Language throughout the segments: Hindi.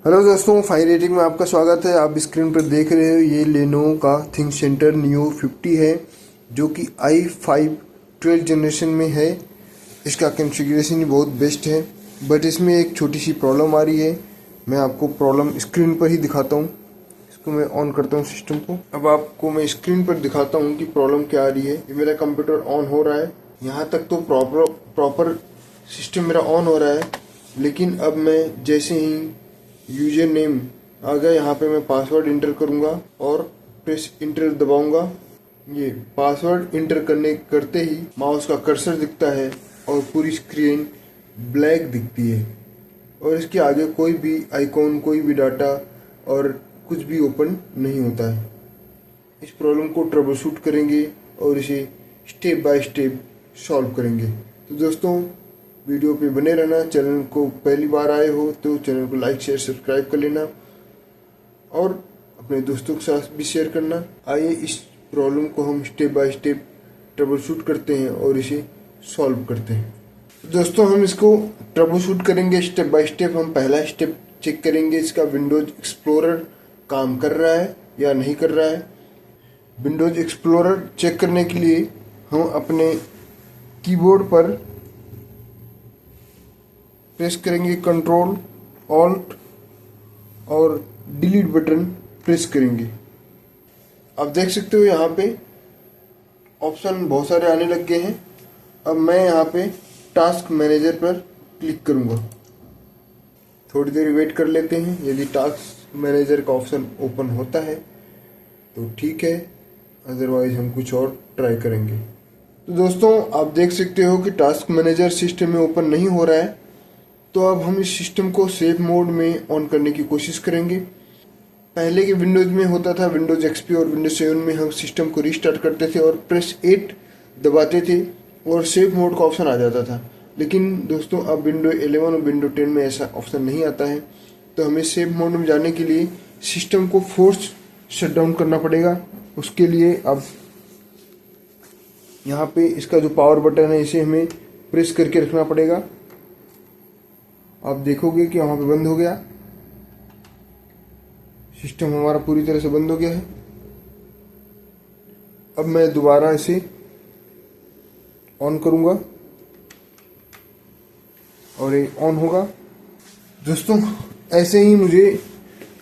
हेलो दोस्तों, फाइन रेटिंग में आपका स्वागत है। आप स्क्रीन पर देख रहे हो ये लेनोवो का थिंकसेंटर नियो 50 है, जो कि i5 12 जनरेशन में है। इसका कॉन्फ़िगरेशन ही बहुत बेस्ट है, बट इसमें एक छोटी सी प्रॉब्लम आ रही है। मैं आपको प्रॉब्लम स्क्रीन पर ही दिखाता हूँ। इसको मैं ऑन करता हूँ सिस्टम को। अब आपको मैं स्क्रीन पर दिखाता हूँ कि प्रॉब्लम क्या आ रही है। ये मेरा कंप्यूटर ऑन हो रहा है, यहाँ तक तो प्रॉपर सिस्टम मेरा ऑन हो रहा है। लेकिन अब मैं जैसे ही यूजर नेम आ गया, यहाँ पे मैं पासवर्ड इंटर करूँगा और प्रेस इंटर दबाऊँगा। ये पासवर्ड इंटर करते ही माउस का कर्सर दिखता है और पूरी स्क्रीन ब्लैक दिखती है और इसके आगे कोई भी आइकॉन, कोई भी डाटा और कुछ भी ओपन नहीं होता है। इस प्रॉब्लम को ट्रबल शूट करेंगे और इसे स्टेप बाय स्टेप सॉल्व करेंगे। तो दोस्तों, वीडियो पे बने रहना। चैनल को पहली बार आए हो तो चैनल को लाइक शेयर सब्सक्राइब कर लेना और अपने दोस्तों के साथ भी शेयर करना। आइए इस प्रॉब्लम को हम step by step trouble shoot करते हैं और इसे सॉल्व करते हैं। तो दोस्तों, हम इसको ट्रबल शूट करेंगे स्टेप बाय स्टेप। हम पहला स्टेप चेक करेंगे इसका विंडोज एक्सप्लोरर काम कर रहा है या नहीं कर रहा है। विंडोज एक्सप्लोरर चेक करने के लिए हम अपने कीबोर्ड पर प्रेस करेंगे कंट्रोल ऑल्ट और डिलीट बटन प्रेस करेंगे। आप देख सकते हो यहाँ पे ऑप्शन बहुत सारे आने लग गए हैं। अब मैं यहाँ पे टास्क मैनेजर पर क्लिक करूँगा। थोड़ी देर वेट कर लेते हैं। यदि टास्क मैनेजर का ऑप्शन ओपन होता है तो ठीक है, अदरवाइज हम कुछ और ट्राई करेंगे। तो दोस्तों, आप देख सकते हो कि टास्क मैनेजर सिस्टम में ओपन नहीं हो रहा है। तो अब हम इस सिस्टम को सेफ मोड में ऑन करने की कोशिश करेंगे। पहले के विंडोज में होता था, विंडोज एक्सपी और विंडोज 7 में हम सिस्टम को रीस्टार्ट करते थे और प्रेस 8 दबाते थे और सेफ मोड का ऑप्शन आ जाता था। लेकिन दोस्तों, अब विंडो 11 और विंडो 10 में ऐसा ऑप्शन नहीं आता है। तो हमें सेफ मोड में जाने के लिए सिस्टम को फोर्स शट डाउन करना पड़ेगा। उसके लिए अब यहाँ पे इसका जो पावर बटन है इसे हमें प्रेस करके रखना पड़ेगा। आप देखोगे कि वहाँ पे बंद हो गया, सिस्टम हमारा पूरी तरह से बंद हो गया है। अब मैं दोबारा इसे ऑन करूँगा और ये ऑन होगा। दोस्तों, ऐसे ही मुझे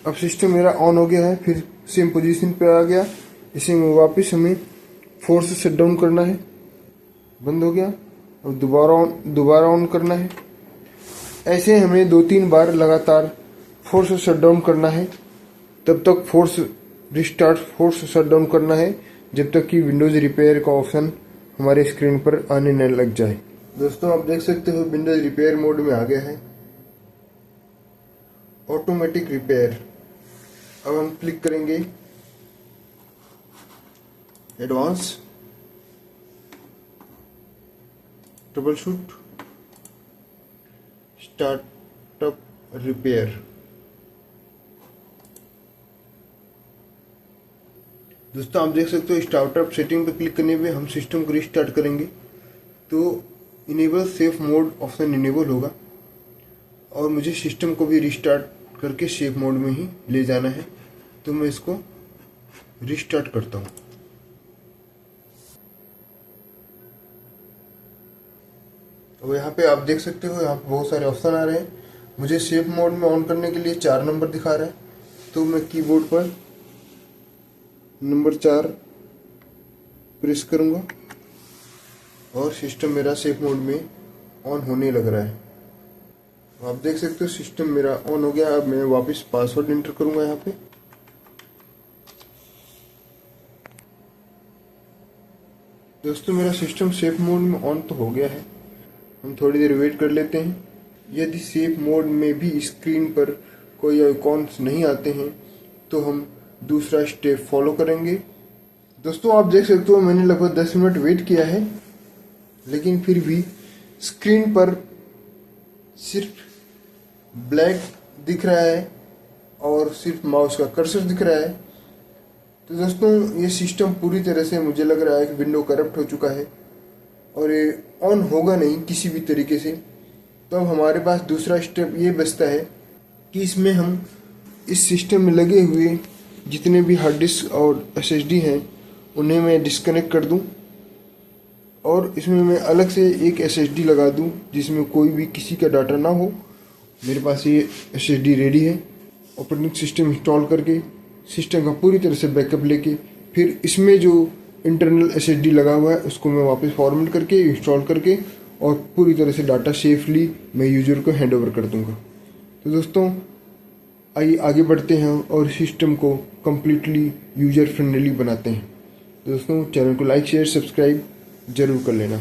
अब सिस्टम मेरा ऑन हो गया है, फिर सेम पोजीशन पे आ गया। इसे मैं वापस हमें फोर्स से शट डाउन करना है। बंद हो गया और दोबारा ऑन करना है। ऐसे हमें 2-3 बार लगातार फोर्स शट डाउन करना है। तब तक फोर्स शट डाउन करना है जब तक कि विंडोज रिपेयर का ऑप्शन हमारे स्क्रीन पर आने न लग जाए। दोस्तों, आप देख सकते हो विंडोज रिपेयर मोड में आ गया है, ऑटोमेटिक रिपेयर। अब हम क्लिक करेंगे advance, trouble shoot, startup repair. दोस्तों, आप देख सकते हो स्टार्टअप सेटिंग पर क्लिक करने पे हम सिस्टम को रिस्टार्ट करेंगे तो enable safe mode option enable होगा और मुझे सिस्टम को भी रिस्टार्ट करके सेफ मोड में ही ले जाना है। तो मैं इसको रिस्टार्ट करता हूँ। और यहाँ पे आप देख सकते हो, यहाँ पे बहुत सारे ऑप्शन आ रहे हैं। मुझे सेफ मोड में ऑन करने के लिए 4 नंबर दिखा रहा है, तो मैं कीबोर्ड पर नंबर 4 प्रेस करूँगा और सिस्टम मेरा सेफ मोड में ऑन होने लग रहा है। आप देख सकते हो सिस्टम मेरा ऑन हो गया। अब मैं वापस पासवर्ड इंटर करूँगा यहाँ पे। दोस्तों, मेरा सिस्टम सेफ मोड में ऑन तो हो गया है। हम थोड़ी देर वेट कर लेते हैं। यदि सेफ मोड में भी स्क्रीन पर कोई आइकॉन्स नहीं आते हैं तो हम दूसरा स्टेप फॉलो करेंगे। दोस्तों, आप देख सकते हो मैंने लगभग 10 मिनट वेट किया है, लेकिन फिर भी स्क्रीन पर सिर्फ ब्लैक दिख रहा है और सिर्फ माउस का कर्सर दिख रहा है। तो दोस्तों, ये सिस्टम पूरी तरह से मुझे लग रहा है कि विंडो करप्ट हो चुका है और ये ऑन होगा नहीं किसी भी तरीके से। तो अब हमारे पास दूसरा स्टेप ये बचता है कि इसमें हम इस सिस्टम में लगे हुए जितने भी हार्ड डिस्क और एसएसडी हैं उन्हें मैं डिस्कनेक्ट कर दूं और इसमें मैं अलग से एक एसएसडी लगा दूं जिसमें कोई भी किसी का डाटा ना हो। मेरे पास ये एसएसडी रेडी है। ऑपरेटिंग सिस्टम इंस्टॉल करके सिस्टम का पूरी तरह से बैकअप लेके फिर इसमें जो इंटरनल एसएसडी लगा हुआ है उसको मैं वापस फॉर्मेट करके इंस्टॉल करके और पूरी तरह से डाटा सेफली मैं यूजर को हैंड ओवर कर दूंगा। तो दोस्तों आइए आगे बढ़ते हैं और सिस्टम को कम्प्लीटली यूजर फ्रेंडली बनाते हैं। तो दोस्तों चैनल को लाइक शेयर सब्सक्राइब जरूर कर लेना।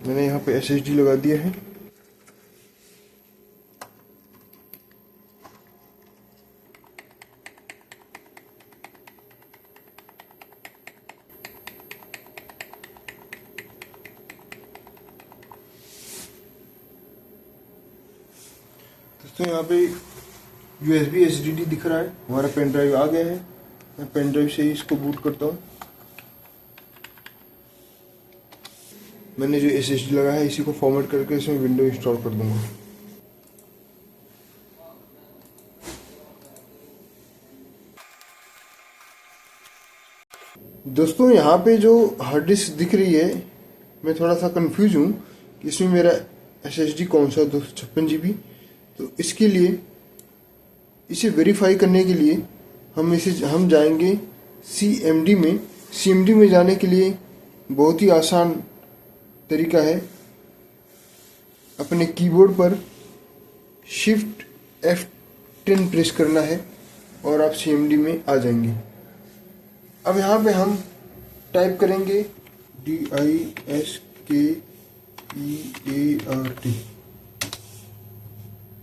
मैंने यहाँ पे एसएसडी लगा दिया है। दोस्तों यहाँ पे USB SSD दिख रहा है, हमारा पेन ड्राइव आ गया है। मैं पेन ड्राइव से ही इसको बूट करता हूँ। मैंने जो SSD लगा है इसी को फॉर्मेट करके इसमें विंडो इंस्टॉल कर दूंगा। दोस्तों यहाँ पे जो हार्ड डिस्क दिख रही है मैं थोड़ा सा कंफ्यूज हूँ कि इसमें मेरा SSD कौन सा 256 GB। तो इसके लिए इसे वेरीफाई करने के लिए हम जाएंगे CMD में। CMD में जाने के लिए बहुत ही आसान तरीका है, अपने कीबोर्ड पर Shift F10 प्रेस करना है और आप CMD में आ जाएंगे। अब यहाँ पे हम टाइप करेंगे DISKEART।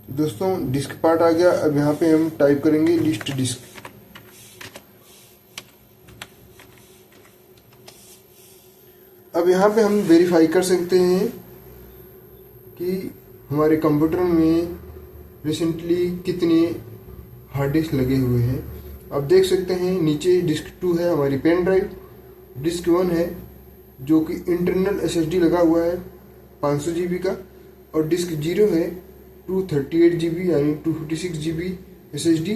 दोस्तों डिस्क पार्ट आ गया। अब यहाँ पे हम टाइप करेंगे लिस्ट डिस्क। अब यहाँ पे हम वेरीफाई कर सकते हैं कि हमारे कंप्यूटर में रिसेंटली कितने हार्ड डिस्क लगे हुए हैं। आप देख सकते हैं नीचे डिस्क 2 है हमारी पेन ड्राइव, डिस्क 1 है जो कि इंटरनल एसएसडी लगा हुआ है 500 GB का, और डिस्क 0 है 238 GB यानी 256 GB एसएसडी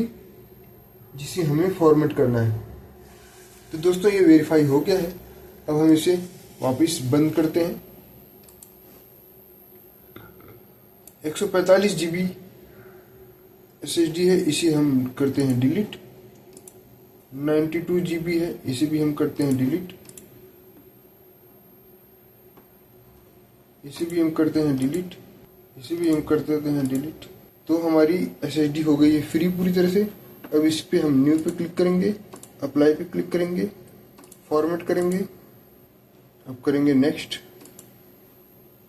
जिसे हमें फॉर्मेट करना है। तो दोस्तों ये वेरीफाई हो गया है। अब हम इसे वापस बंद करते हैं। 145 GB एसएसडी है, इसे हम करते हैं डिलीट। 92 GB है, इसे भी हम करते हैं डिलीट। इसे भी हम करते हैं डिलीट। इसे भी हम करते हैं डिलीट। तो हमारी एसएसडी हो गई है फ्री पूरी तरह से। अब इस पे हम न्यू पे क्लिक करेंगे, अप्लाई पे क्लिक करेंगे, फॉर्मेट करेंगे, अब करेंगे नेक्स्ट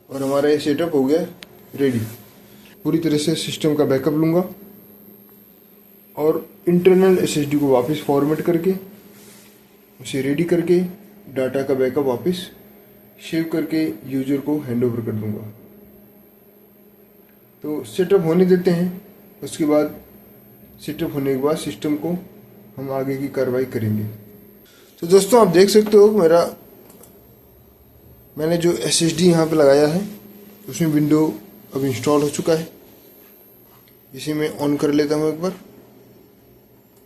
और हमारा ये सेटअप हो गया रेडी। पूरी तरह से सिस्टम का बैकअप लूँगा और इंटरनल एसएसडी को वापस फॉर्मेट करके उसे रेडी करके डाटा का बैकअप वापस सेव करके यूजर को हैंड ओवर कर दूंगा। तो सेटअप होने देते हैं। उसके बाद सेटअप होने के बाद सिस्टम को हम आगे की कार्रवाई करेंगे। तो दोस्तों आप देख सकते हो मैंने जो एसएसडी यहाँ पे लगाया है उसमें विंडो अब इंस्टॉल हो चुका है। इसे मैं ऑन कर लेता हूँ एक बार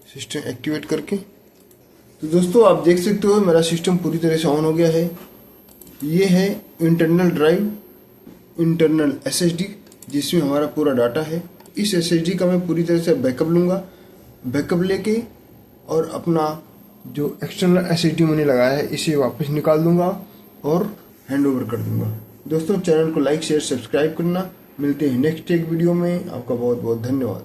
सिस्टम एक्टिवेट करके। तो दोस्तों आप देख सकते हो मेरा सिस्टम पूरी तरह से ऑन हो गया है। ये है इंटरनल ड्राइव, इंटरनल एसएसडी जिसमें हमारा पूरा डाटा है। इस एसएसडी का मैं पूरी तरह से बैकअप लूँगा। बैकअप लेके और अपना जो एक्सटर्नल एसएसडी मैंने लगाया है इसे वापस निकाल दूंगा और हैंड ओवर कर दूंगा। दोस्तों चैनल को लाइक शेयर सब्सक्राइब करना। मिलते हैं नेक्स्ट एक वीडियो में। आपका बहुत बहुत धन्यवाद।